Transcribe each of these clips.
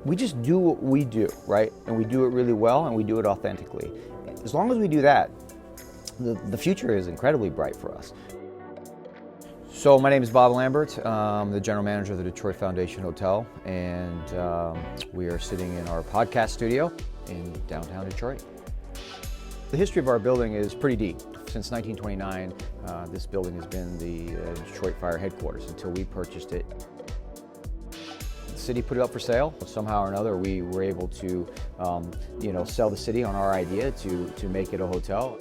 We just do what we do, right? And we do it really well, and we do it authentically. As long as we do that, the future is incredibly bright for us. So my name is Bob Lambert. I'm the general manager of the Detroit Foundation Hotel, and we are sitting in our podcast studio in downtown Detroit. The history of our building is pretty deep. Since 1929, this building has been the Detroit Fire headquarters until we purchased it. The city put it up for sale. Somehow or another, we were able to, sell the city on our idea to make it a hotel.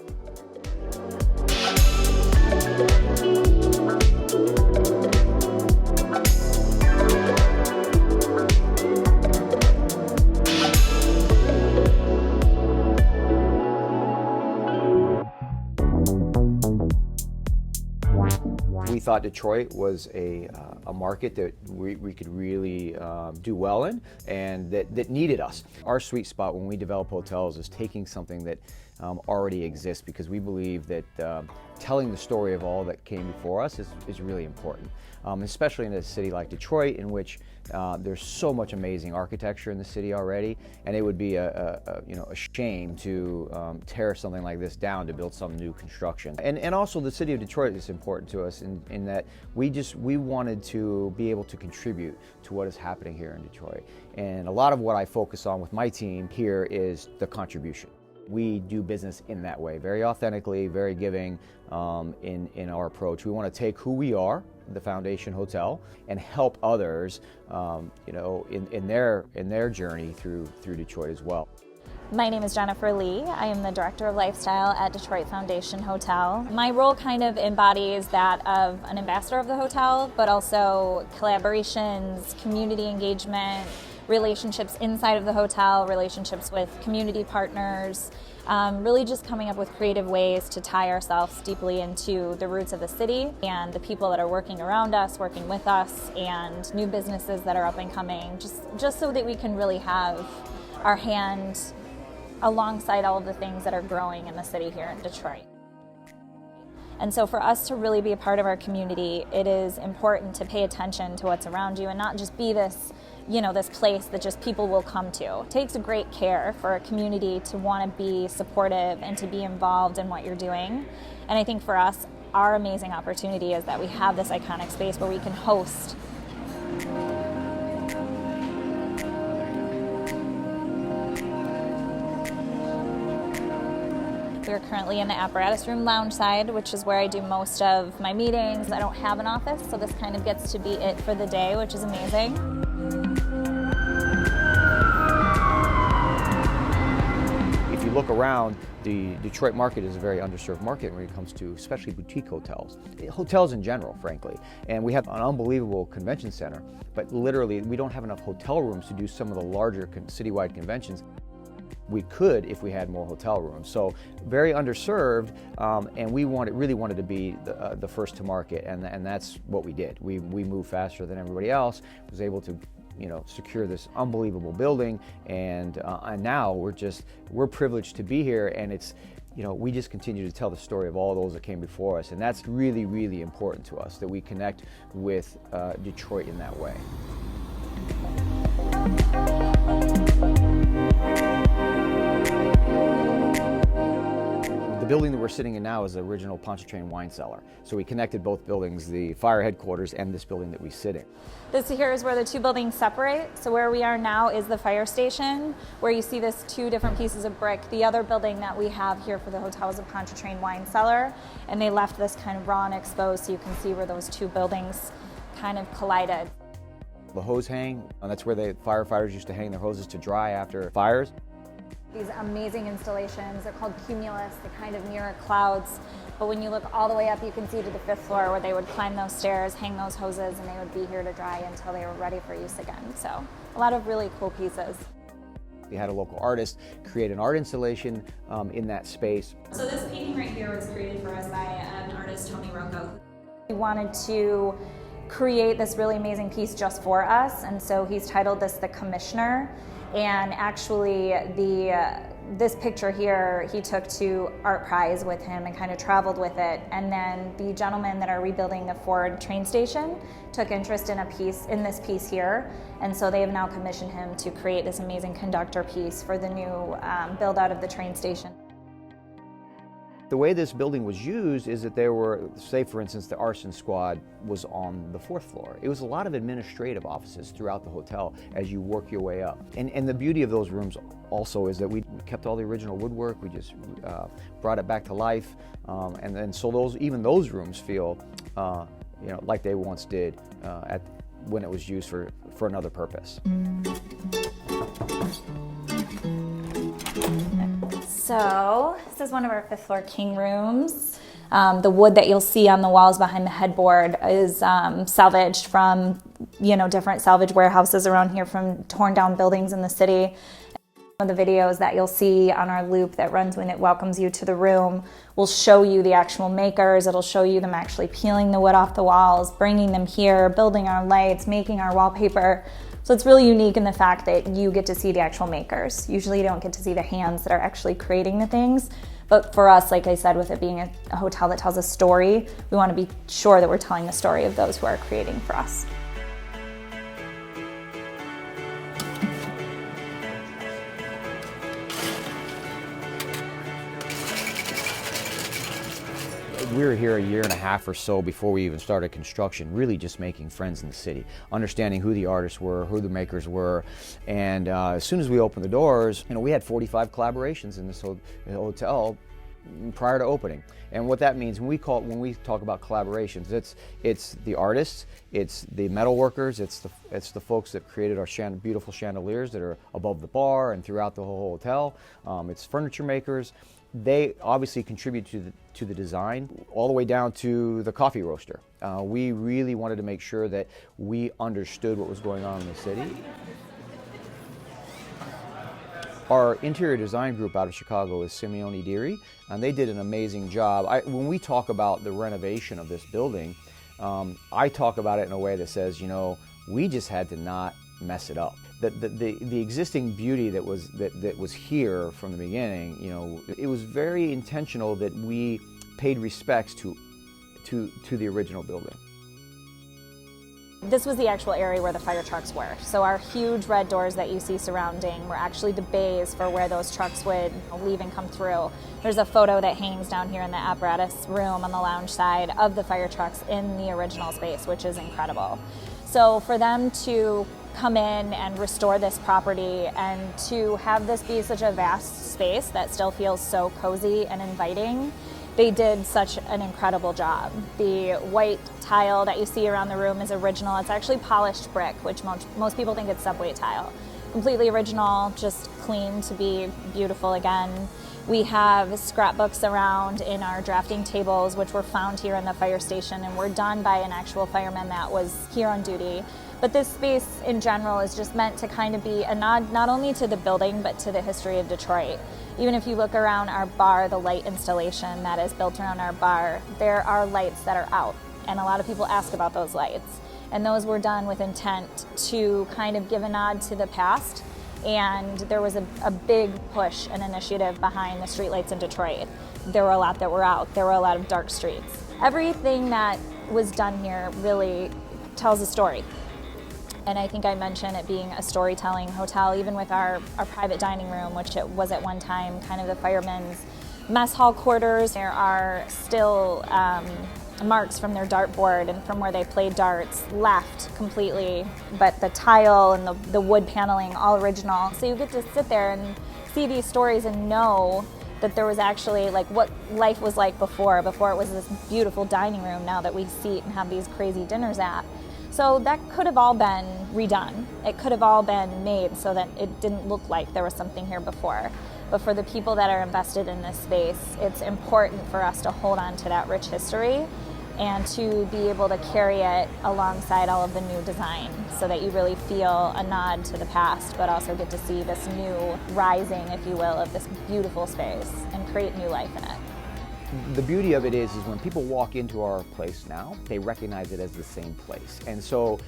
We thought Detroit was a market that we could really do well in, and that needed us. Our sweet spot when we develop hotels is taking something that already exists, because we believe that telling the story of all that came before us is really important, especially in a city like Detroit, in which there's so much amazing architecture in the city already, and it would be a shame to tear something like this down to build some new construction. And also the city of Detroit is important to us in that we wanted to be able to contribute to what is happening here in Detroit. And a lot of what I focus on with my team here is the contribution. We do business in that way, very authentically, very giving in our approach. We want to take who we are, the Foundation Hotel, and help others, in their journey through Detroit as well. My name is Jennifer Lee. I am the Director of Lifestyle at Detroit Foundation Hotel. My role kind of embodies that of an ambassador of the hotel, but also collaborations, community engagement, relationships inside of the hotel, relationships with community partners, really just coming up with creative ways to tie ourselves deeply into the roots of the city and the people that are working around us, working with us, and new businesses that are up and coming, just so that we can really have our hand alongside all of the things that are growing in the city here in Detroit. And so for us to really be a part of our community, it is important to pay attention to what's around you and not just be this place that just people will come to. It takes great care for a community to want to be supportive and to be involved in what you're doing. And I think for us, our amazing opportunity is that we have this iconic space where we can host. We're currently in the apparatus room lounge side, which is where I do most of my meetings. I don't have an office, so this kind of gets to be it for the day, which is amazing. If you look around, the Detroit market is a very underserved market when it comes to especially boutique hotels. Hotels in general, frankly. And we have an unbelievable convention center, but literally we don't have enough hotel rooms to do some of the larger citywide conventions. We could if we had more hotel rooms. So very underserved, and we really wanted to be the first to market, and that's what we did. We moved faster than everybody else, was able to secure this unbelievable building, and now we're privileged to be here, and it's we just continue to tell the story of all those that came before us, and that's really, really important to us, that we connect with Detroit in that way. The building that we're sitting in now is the original Pontchartrain wine cellar. So we connected both buildings, the fire headquarters and this building that we sit in. This here is where the two buildings separate. So where we are now is the fire station, where you see this two different pieces of brick. The other building that we have here for the hotel is a Pontchartrain wine cellar, and they left this kind of raw and exposed so you can see where those two buildings kind of collided. The hose hang, and that's where the firefighters used to hang their hoses to dry after fires. These amazing installations, they're called cumulus, they kind of mirror clouds, but when you look all the way up you can see to the 5th floor where they would climb those stairs, hang those hoses, and they would be here to dry until they were ready for use again. So a lot of really cool pieces. We had a local artist create an art installation in that space. So this painting right here was created for us by an artist, Tony Rocco. We wanted to create this really amazing piece just for us, and so he's titled this The Commissioner. And actually, the this picture here he took to Art Prize with him and kind of traveled with it. And then the gentlemen that are rebuilding the Ford train station took interest in this piece here. And so they have now commissioned him to create this amazing conductor piece for the new build out of the train station. The way this building was used is that there were, say for instance, the arson squad was on the 4th floor. It was a lot of administrative offices throughout the hotel as you work your way up. And the beauty of those rooms also is that we kept all the original woodwork, we just brought it back to life, and then so even those rooms feel like they once did when it was used for another purpose. So this is one of our 5th floor king rooms. The wood that you'll see on the walls behind the headboard is salvaged from different salvage warehouses around here from torn down buildings in the city. The videos that you'll see on our loop that runs when it welcomes you to the room will show you the actual makers. It'll show you them actually peeling the wood off the walls, bringing them here, building our lights, making our wallpaper. So it's really unique in the fact that you get to see the actual makers. Usually you don't get to see the hands that are actually creating the things. But for us, like I said, with it being a hotel that tells a story, we want to be sure that we're telling the story of those who are creating for us. We were here a year and a half or so before we even started construction, really just making friends in the city, understanding who the artists were, who the makers were, and as soon as we opened the doors, we had 45 collaborations in this hotel prior to opening. And what that means when we talk about collaborations, it's the artists, it's the metal workers, it's the folks that created our beautiful chandeliers that are above the bar and throughout the whole hotel. It's furniture makers. They obviously contribute to the design, all the way down to the coffee roaster. We really wanted to make sure that we understood what was going on in the city. Our interior design group out of Chicago is Simeone Deary, and they did an amazing job. When we talk about the renovation of this building, I talk about it in a way that says, we just had to not mess it up. The existing beauty that was here from the beginning, it was very intentional that we paid respects to the original building. This was the actual area where the fire trucks were. So our huge red doors that you see surrounding were actually the bays for where those trucks would leave and come through. There's a photo that hangs down here in the apparatus room on the lounge side of the fire trucks in the original space, which is incredible. So for them to come in and restore this property and to have this be such a vast space that still feels so cozy and inviting, they did such an incredible job. The white tile that you see around the room is original. It's actually polished brick, which most people think it's subway tile. Completely original, just clean to be beautiful again. We have scrapbooks around in our drafting tables, which were found here in the fire station and were done by an actual fireman that was here on duty. But this space in general is just meant to kind of be a nod not only to the building, but to the history of Detroit. Even if you look around our bar, the light installation that is built around our bar, there are lights that are out. And a lot of people ask about those lights. And those were done with intent to kind of give a nod to the past. And there was a big push and initiative behind the streetlights in Detroit. There were a lot that were out. There were a lot of dark streets. Everything that was done here really tells a story. And I think I mentioned it being a storytelling hotel, even with our private dining room, which it was at one time kind of the firemen's mess hall quarters. There are still marks from their dartboard and from where they played darts left completely, but the tile and the wood paneling, all original. So you get to sit there and see these stories and know that there was actually like what life was like before it was this beautiful dining room now that we seat and have these crazy dinners at. So that could have all been redone. It could have all been made so that it didn't look like there was something here before. But for the people that are invested in this space, it's important for us to hold on to that rich history and to be able to carry it alongside all of the new design so that you really feel a nod to the past, but also get to see this new rising, if you will, of this beautiful space and create new life in it. the beauty of it is when people walk into our place now, they recognize it as the same place. And so,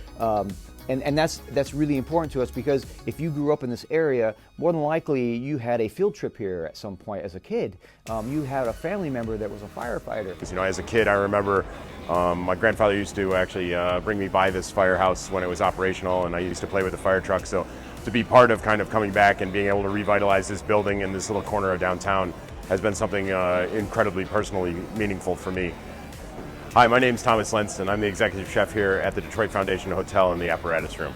and that's really important to us, because if you grew up in this area, more than likely you had a field trip here at some point as a kid. You had a family member that was a firefighter. You know, as a kid, I remember my grandfather used to actually bring me by this firehouse when it was operational, and I used to play with the fire truck. So to be part of kind of coming back and being able to revitalize this building in this little corner of downtown has been something incredibly personally meaningful for me. Hi, my name is Thomas Lentz, and I'm the executive chef here at the Detroit Foundation Hotel in the apparatus room.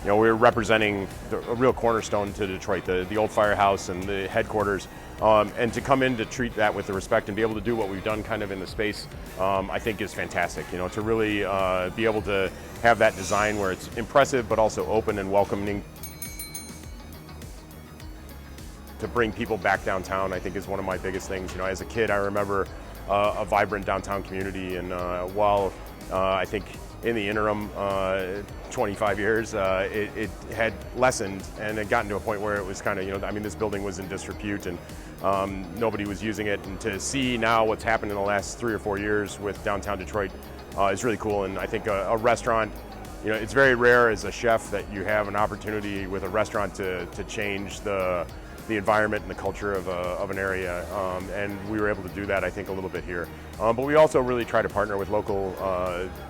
You know, we're representing a real cornerstone to Detroit, the old firehouse and the headquarters, and to come in to treat that with the respect and be able to do what we've done kind of in the space, I think is fantastic. You know, to really be able to have that design where it's impressive but also open and welcoming. To bring people back downtown, I think, is one of my biggest things. You know, as a kid, I remember a vibrant downtown community, and while I think in the interim 25 years it had lessened and had gotten to a point where it was kind of, you know, I mean, this building was in disrepute and nobody was using it, and to see now what's happened in the last 3 or 4 years with downtown Detroit is really cool. And I think a restaurant, you know, it's very rare as a chef that you have an opportunity with a restaurant to change the environment and the culture of an area, and we were able to do that, I think, a little bit here. But we also really try to partner with local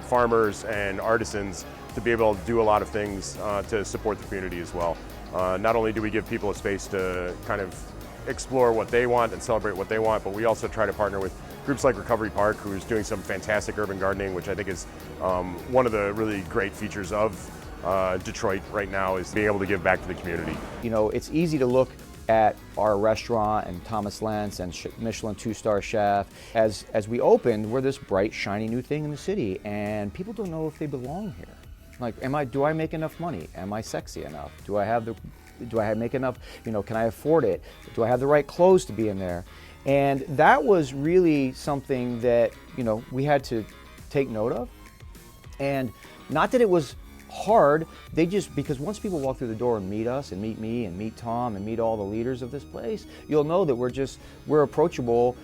farmers and artisans to be able to do a lot of things to support the community as well. Not only do we give people a space to kind of explore what they want and celebrate what they want, but we also try to partner with groups like Recovery Park, who's doing some fantastic urban gardening, which I think is one of the really great features of Detroit right now, is being able to give back to the community. You know, it's easy to look at our restaurant and Thomas Lentz and Michelin 2-star chef. As we opened, we're this bright, shiny new thing in the city, and people don't know if they belong here. Like, do I make enough money? Am I sexy enough? Do I make enough, you know, can I afford it? Do I have the right clothes to be in there? And that was really something that, you know, we had to take note of. And not that it was hard, because once people walk through the door and meet us and meet me and meet Tom and meet all the leaders of this place, you'll know that we're approachable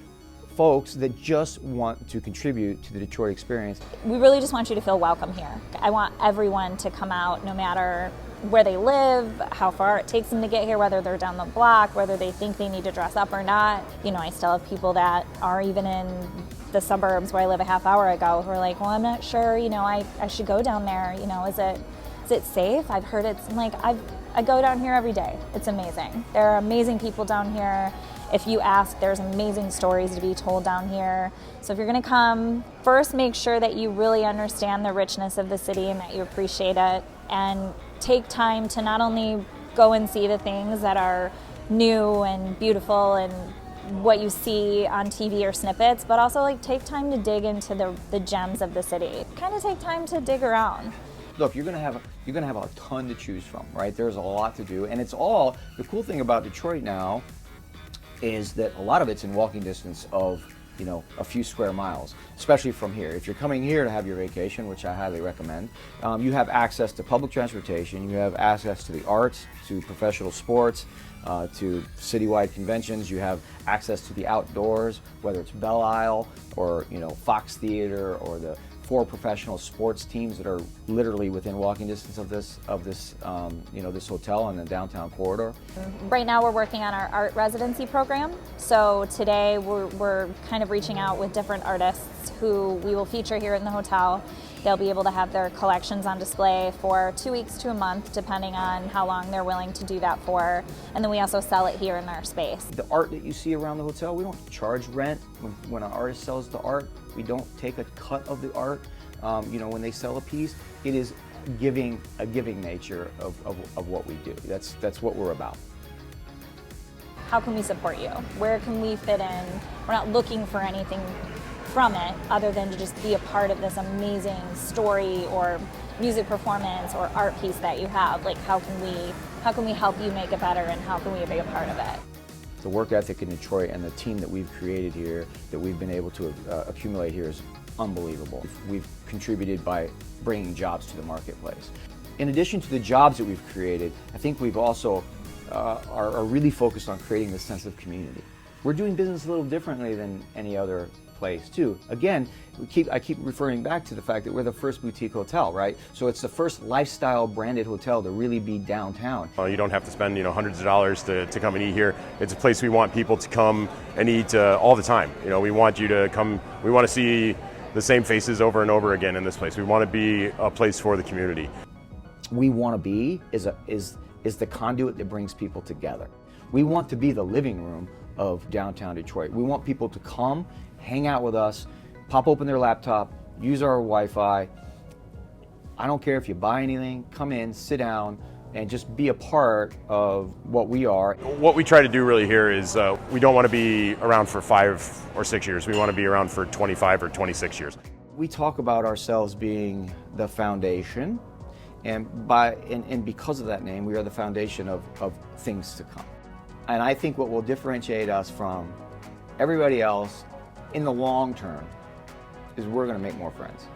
folks that just want to contribute to the Detroit experience. We really just want you to feel welcome here. I want everyone to come out, no matter where they live, how far it takes them to get here, whether they're down the block, whether they think they need to dress up or not. You know, I still have people that are even in the suburbs where I live a half hour ago who are like, well, I'm not sure, you know, I should go down there. You know, is it safe? I've heard I'm like, I go down here every day. It's amazing. There are amazing people down here. If you ask, there's amazing stories to be told down here. So if you're gonna come, first make sure that you really understand the richness of the city and that you appreciate it, and take time to not only go and see the things that are new and beautiful and what you see on TV or snippets, but also like take time to dig into the gems of the city. Kind of take time to dig around. Look, you're gonna have a ton to choose from, right? There's a lot to do, and the cool thing about Detroit now is that a lot of it's in walking distance of, you know, a few square miles, especially from here. If you're coming here to have your vacation, which I highly recommend, you have access to public transportation, you have access to the arts, to professional sports, to citywide conventions, you have access to the outdoors, whether it's Belle Isle or, you know, Fox Theater or the 4 professional sports teams that are literally within walking distance of this you know, this hotel in the downtown corridor. Right now we're working on our art residency program. So today we're kind of reaching out with different artists who we will feature here in the hotel. They'll be able to have their collections on display for 2 weeks to a month, depending on how long they're willing to do that for. And then we also sell it here in our space. The art that you see around the hotel, we don't charge rent. When an artist sells the art, we don't take a cut of the art. You know, when they sell a piece, it is a giving nature of what we do. That's what we're about. How can we support you? Where can we fit in? We're not looking for anything from it other than to just be a part of this amazing story or music performance or art piece that you have. Like, how can we help you make it better, and how can we be a part of it? The work ethic in Detroit and the team that we've created here, that we've been able to accumulate here, is unbelievable. We've contributed by bringing jobs to the marketplace. In addition to the jobs that we've created, I think we've also are really focused on creating this sense of community. We're doing business a little differently than any other place too. Again, I keep referring back to the fact that we're the first boutique hotel, right? So it's the first lifestyle branded hotel to really be downtown. You don't have to spend hundreds of dollars to come and eat here. It's a place we want people to come and eat all the time. We want you to come. We want to see the same faces over and over again in this place. We want to be a place for the community. We want to be is the conduit that brings people together. We want to be the living room of downtown Detroit. We want people to come, hang out with us, pop open their laptop, use our Wi-Fi. I don't care if you buy anything, come in, sit down, and just be a part of what we are. What we try to do really here is we don't want to be around for 5 or 6 years. We want to be around for 25 or 26 years. We talk about ourselves being the foundation, and because of that name, we are the foundation of things to come. And I think what will differentiate us from everybody else in the long term is we're going to make more friends.